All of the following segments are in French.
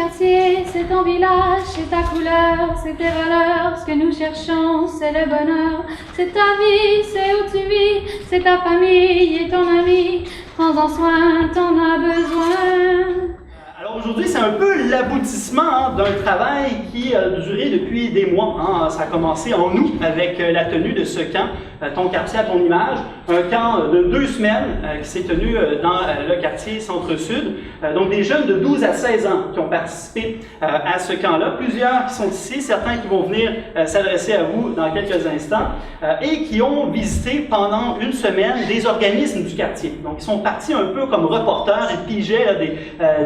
quartier, c'est ton village, c'est ta couleur, c'est tes valeurs. Ce que nous cherchons, c'est le bonheur. C'est ta vie, c'est où tu vis, c'est ta famille et ton ami. Prends-en soin, t'en as besoin. Alors aujourd'hui, c'est un peu l'aboutissement d'un travail qui a duré depuis des mois. Ça a commencé en août avec la tenue de ce camp, Ton quartier à ton image, un camp de 2 semaines qui s'est tenu dans le quartier Centre-Sud. Donc des jeunes de 12 à 16 ans qui ont participé à ce camp-là. Plusieurs qui sont ici, certains qui vont venir s'adresser à vous dans quelques instants et qui ont visité pendant 1 semaine des organismes du quartier. Donc ils sont partis un peu comme reporters, ils pigeaient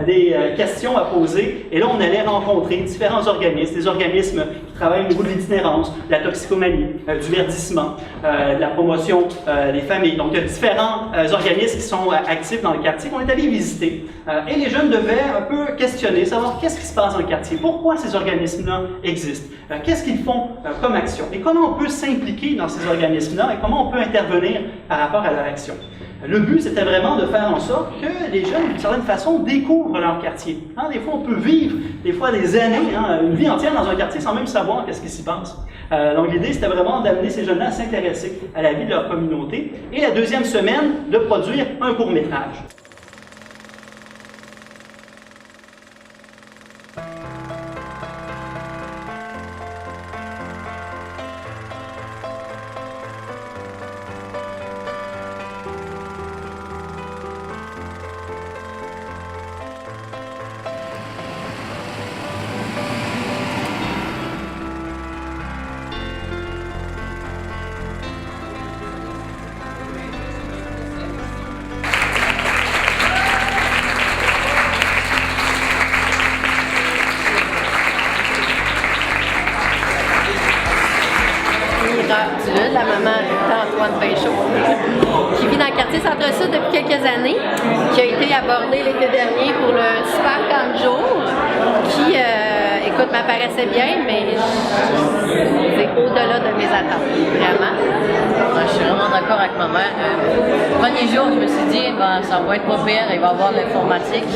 des questions à poser et là on allait rencontrer différents organismes, des organismes qui travaillent au niveau de l'itinérance, de la toxicomanie, du verdissement, de la promotion des familles. Donc il y a différents organismes qui sont actifs dans le quartier qu'on est allé visiter et les jeunes devaient un peu questionner, savoir qu'est-ce qui se passe dans le quartier, pourquoi ces organismes-là existent, qu'est-ce qu'ils font comme action et comment on peut s'impliquer dans ces organismes-là et comment on peut intervenir par rapport à leur action. Le but, c'était vraiment de faire en sorte que les jeunes, d'une certaine façon, découvrent leur quartier. Des fois, on peut vivre, des fois des années, une vie entière dans un quartier sans même savoir qu'est-ce qui s'y passe. Donc l'idée, c'était vraiment d'amener ces jeunes-là à s'intéresser à la vie de leur communauté. Et la 2e semaine, de produire un court-métrage. La maman d'Antoine Pinchot, qui vit dans le quartier Centre-Sud depuis quelques années, qui a été abordé l'été dernier pour le Super Camp de jour, qui, écoute, m'apparaissait bien, mais c'est au-delà de mes attentes, vraiment. Je suis vraiment d'accord avec ma mère. Premier jour, je me suis dit, ça va être pas pire, il va y avoir l'informatique,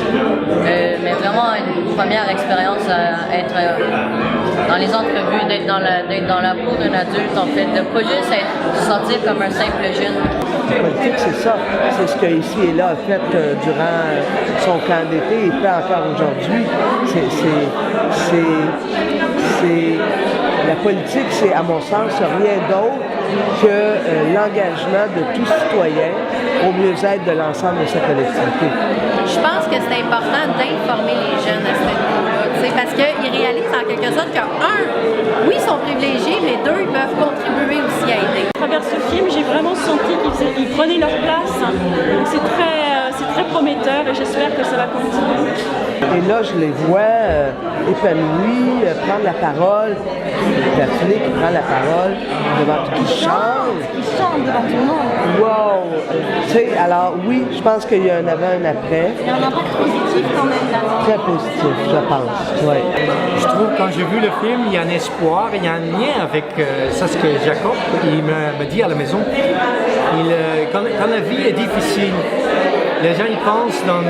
mais vraiment une première expérience à être dans les entrevues, d'être dans la peau d'un adulte, en fait, de pas juste se sentir comme un simple jeune. La politique, c'est ça. C'est ce que ici et là a fait durant son camp d'été et fait encore aujourd'hui. La politique, c'est, à mon sens, rien d'autre que l'engagement de tout citoyen au mieux-être de l'ensemble de sa collectivité. Je pense que c'est important d'informer les jeunes à ce niveau-là, parce qu'ils réalisent en quelque sorte que, oui, ils sont privilégiés, mais 2, ils peuvent contribuer aussi à aider. À travers ce film, j'ai vraiment senti qu'ils prenaient leur place. Donc c'est très prometteur et j'espère que ça va continuer. Et là, je les vois épanouis, prendre la parole. Daphné qui prend la parole devant tout, qui chante. Qui chante devant tout le monde. Wow! Tu sais, alors oui, je pense qu'il y a un avant et un après. Il y a un impact positif quand même là. Très positif, je pense. Ouais. Je trouve quand j'ai vu le film, il y a un espoir, il y a un lien avec ça, ce que Jacob il me dit à la maison. Quand la vie est difficile, les gens ils pensent dans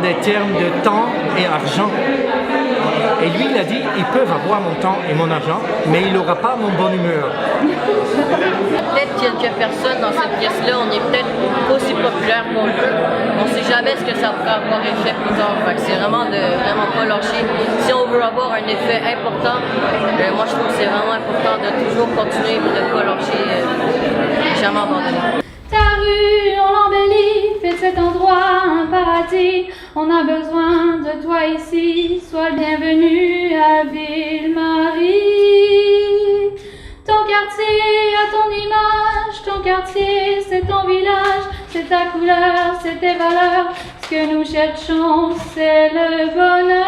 des termes de temps et argent. Et lui, il a dit, ils peuvent avoir mon temps et mon argent, mais il n'aura pas mon bonne humeur. Peut-être quelques personnes dans cette pièce-là, on est peut-être pas aussi populaire qu'on le veut. On ne sait jamais ce que ça pourrait avoir effet plus tard. C'est vraiment de vraiment pas lâcher. Si on veut avoir un effet important, moi je trouve que c'est vraiment important de toujours continuer et de ne pas lâcher, jamais abandonner. Ta rue, on l'embellit, fait de cet endroit un paradis. On a besoin de toi ici, sois le bienvenu à Ville-Marie. Ton quartier a ton image, ton quartier c'est ton village, c'est ta couleur, c'est tes valeurs. Ce que nous cherchons, c'est le bonheur.